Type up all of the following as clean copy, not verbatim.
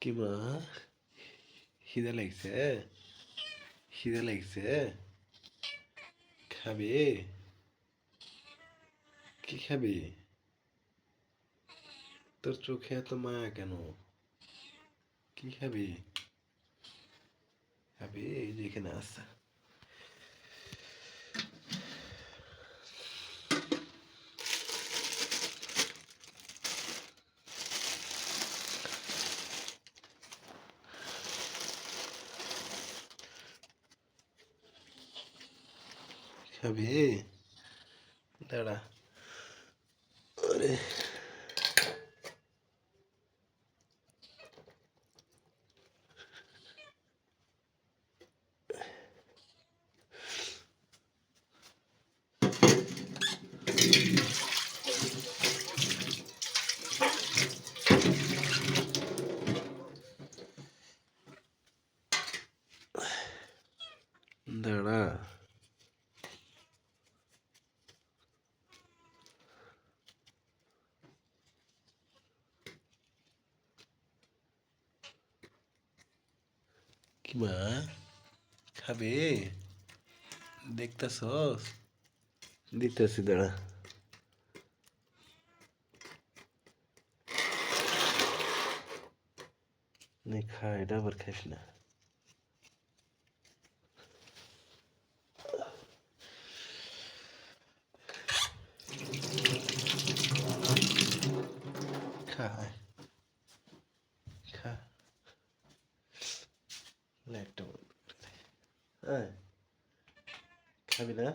কি মা, খিদে লাগছে? খিদে লাগছে? খাবি? কি খাবি? তোর চোখে এত মায়া কেন? কি খাবি? খাবি? এই যে এখানে আছে। খাবি? দাঁড়া। ওরে, দাঁড়া। কি মা, খাবি? দেখতেছস? দিতেছি, দাঁড়া। নে খা, এটা আবার খাইস না। খা, আয়, খা। লাইটটা বন্ধ করে দে। আয়, খাবি না?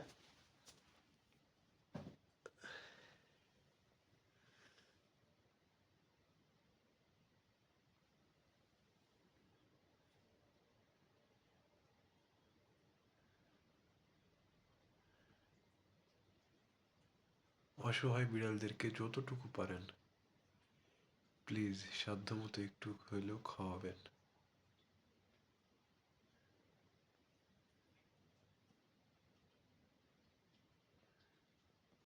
অসহায় বিড়ালদেরকে যতটুকু পারেন প্লিজ সাধ্যমতো একটু হইলেও খাওয়াবেন।